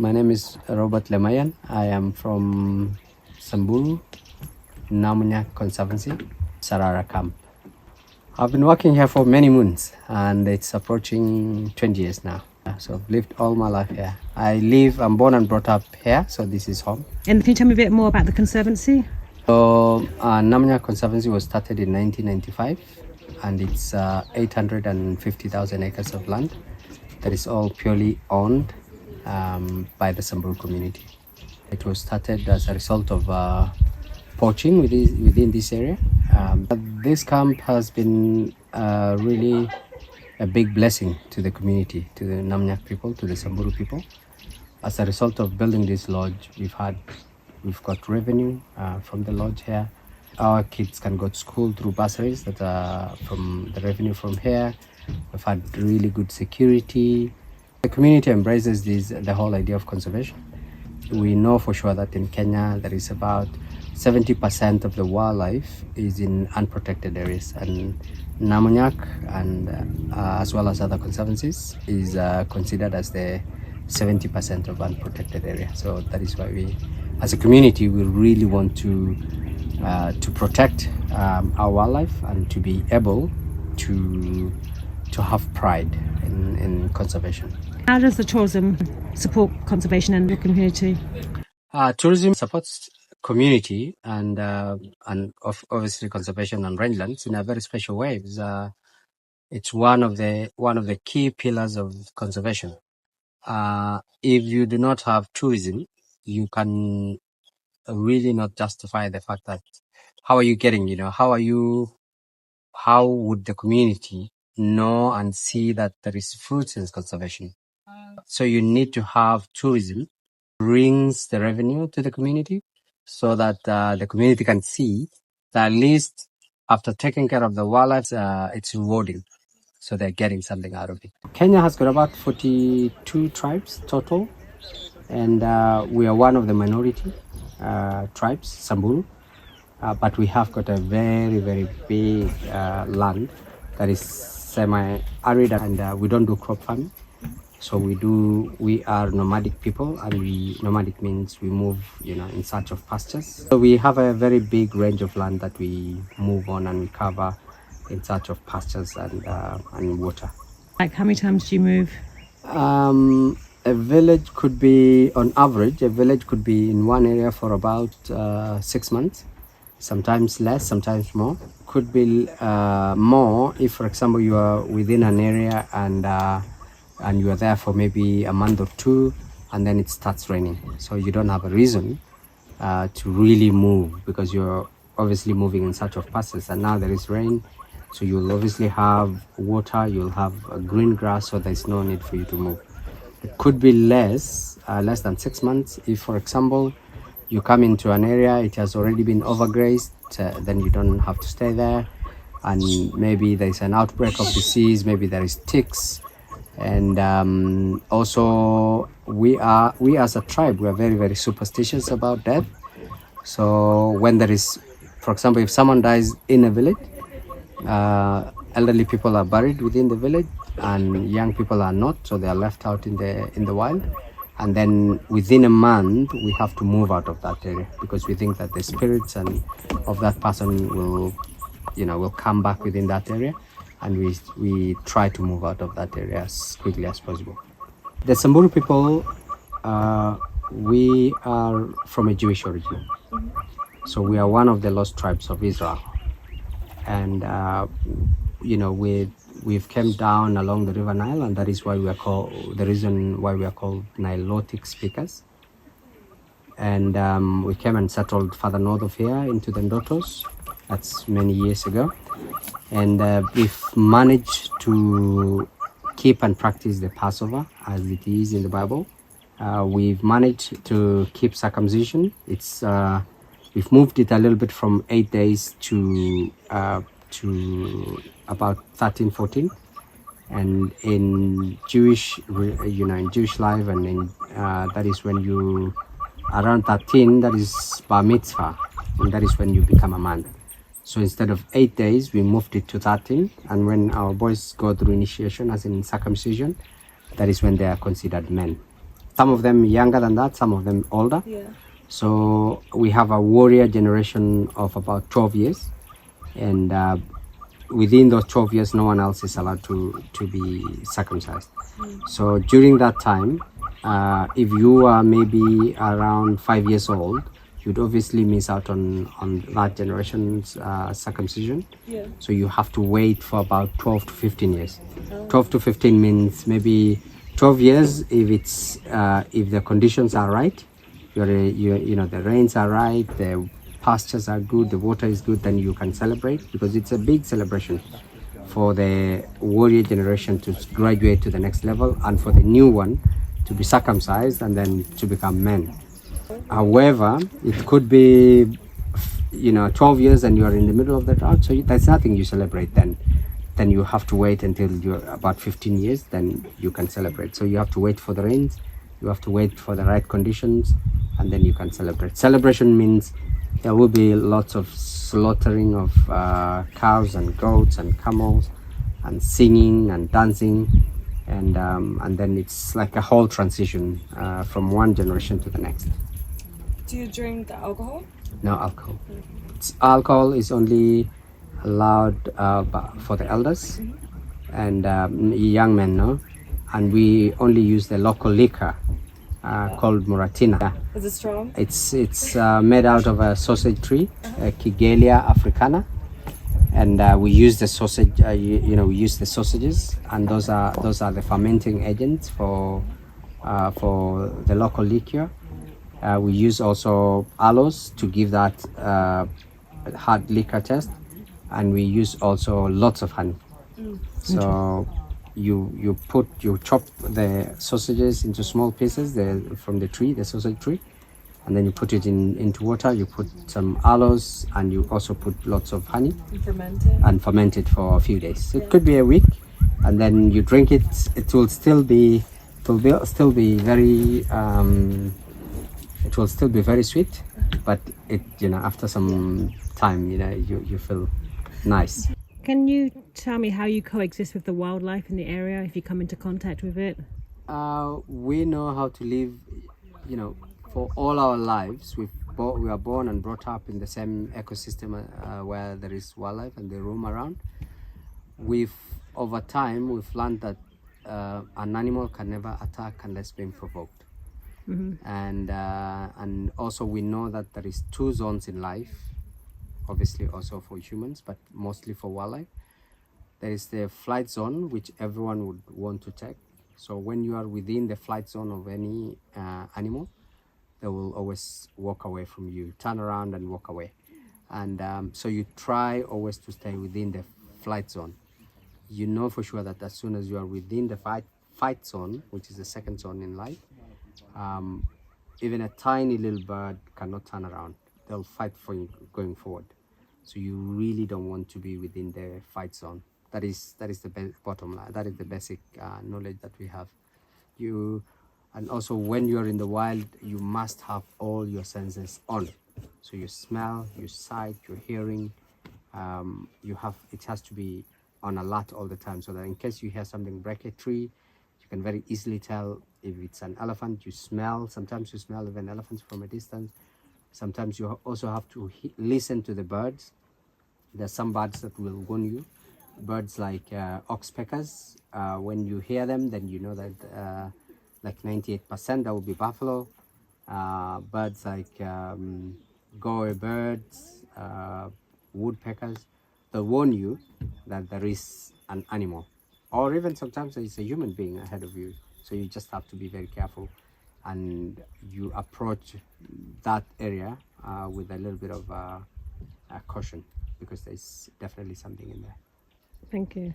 My name is Robert Lemayan. I am from Samburu, Namunyak Conservancy, Sarara Camp. I've been working here for many moons and it's approaching 20 years now. So I've lived all my life here. I'm born and brought up here, so this is home. And can you tell me a bit more about the Conservancy? So Namunyak Conservancy was started in 1995 and it's 850,000 acres of land that is all purely owned by the Samburu community. It was started as a result of poaching within this area. This camp has been really a big blessing to the community, to the Namunyak people, to the Samburu people. As a result of building this lodge, we've got revenue from the lodge here. Our kids can go to school through bursaries that are from the revenue from here. We've had really good security. The community embraces the whole idea of conservation. We know for sure that in Kenya there is about 70% of the wildlife is in unprotected areas, and Namunyak and as well as other conservancies is considered as the 70% of unprotected area. So that is why we, as a community, we really want to protect our wildlife and to be able to have pride in conservation. How does the tourism support conservation in the community? Tourism supports community and obviously conservation on rangelands in a very special way. It's one of the key pillars of conservation. If you do not have tourism, you can really not justify the fact that how are you getting, how would the community know and see that there is fruits in conservation? So you need to have tourism brings the revenue to the community so that the community can see that at least after taking care of the wildlife, it's rewarding. So they're getting something out of it. Kenya has got about 42 tribes total, and we are one of the minority tribes, Samburu, but we have got a very, very big land that is semi-arid, and we don't do crop farming. So we are nomadic people, and nomadic means we move, in search of pastures. So we have a very big range of land that we move on and we cover in search of pastures and water. Like how many times do you move? A village could be, on average, in one area for about 6 months, sometimes less, sometimes more. Could be more if, for example, you are within an area and you are there for maybe a month or two, and then it starts raining. So you don't have a reason to really move because you're obviously moving in search of pastures, and now there is rain. So you'll obviously have water, you'll have green grass, so there's no need for you to move. It could be less than 6 months. If, for example, you come into an area, it has already been overgrazed, then you don't have to stay there. And maybe there's an outbreak of disease, maybe there is ticks. And also we as a tribe, we are very, very superstitious about death. So when there is, for example, if someone dies in a village, elderly people are buried within the village and young people are not, so they are left out in the wild. And then within a month we have to move out of that area because we think that the spirits of that person will come back within that area, and we try to move out of that area as quickly as possible. The Samburu people, we are from a Jewish origin. So we are one of the lost tribes of Israel. And, we've came down along the River Nile, and that is why the reason why we are called Nilotic speakers. And we came and settled further north of here into the Ndotos. That's many years ago. And we've managed to keep and practice the Passover as it is in the Bible. We've managed to keep circumcision. We've moved it a little bit from 8 days to about 13, 14. And in Jewish, in Jewish life, and that is when you around 13, that is bar mitzvah, and that is when you become a man. So instead of 8 days, we moved it to 13. And when our boys go through initiation, as in circumcision, that is when they are considered men. Some of them younger than that, some of them older. Yeah. So we have a warrior generation of about 12 years, and within those 12 years, no one else is allowed to be circumcised. So during that time, if you are maybe around 5 years old, you'd obviously miss out on that generation's circumcision. Yeah. So you have to wait for about 12 to 15 years. 12 to 15 means maybe 12 years if it's if the conditions are right, you know, the rains are right, the pastures are good, the water is good, then you can celebrate, because it's a big celebration for the warrior generation to graduate to the next level, and for the new one to be circumcised and then to become men. However, it could be, you know, 12 years and you are in the middle of the drought, so that's nothing you celebrate then. Then you have to wait until you're about 15 years, then you can celebrate. So you have to wait for the rains, you have to wait for the right conditions, and then you can celebrate. Celebration means there will be lots of slaughtering of cows and goats and camels, and singing and dancing, and then it's like a whole transition from one generation to the next. Do you drink alcohol? No alcohol. Alcohol is only allowed for the elders and young men, no? And we only use the local liquor called Muratina. Is it strong? It's made out of a sausage tree, Kigelia africana, and we use the sausage. You know, we use the sausages, and those are the fermenting agents for the local liquor. We use also aloes to give that hard liquor taste, and we use also lots of honey. So you chop the sausages into small pieces from the tree, the sausage tree, and then you put it into water. You put some aloes, and you also put lots of honey and ferment it for a few days. It could be a week, and then you drink it. It will still be very it will still be very sweet, but it, you know, after some time, you know, you feel nice. Can you tell me how you coexist with the wildlife in the area if you come into contact with it? We know how to live, you know, for all our lives. We are born and brought up in the same ecosystem where there is wildlife and they roam around. Over time, we've learned that an animal can never attack unless being provoked. And also we know that there is two zones in life, obviously also for humans, but mostly for wildlife. There is the flight zone, which everyone would want to take. So when you are within the flight zone of any animal, they will always walk away from you, turn around and walk away. And so you try always to stay within the flight zone. You know for sure that as soon as you are within the fight zone, which is the second zone in life, even a tiny little bird cannot turn around. They'll fight for you going forward. So you really don't want to be within the fight zone. That is the bottom line. That is the basic knowledge that we have. And also when you're in the wild, you must have all your senses on. So your smell, your sight, your hearing, it has to be on alert all the time, so that in case you hear something break a tree, you can very easily tell if it's an elephant. Sometimes you smell even elephants from a distance. Sometimes you also have to listen to the birds. There's some birds that will warn you. Birds like oxpeckers, when you hear them, then you know that like 98% that will be buffalo. Birds like goe birds, woodpeckers, they'll warn you that there is an animal, or even sometimes it's a human being ahead of you. So you just have to be very careful, and you approach that area with a little bit of caution, because there's definitely something in there. Thank you.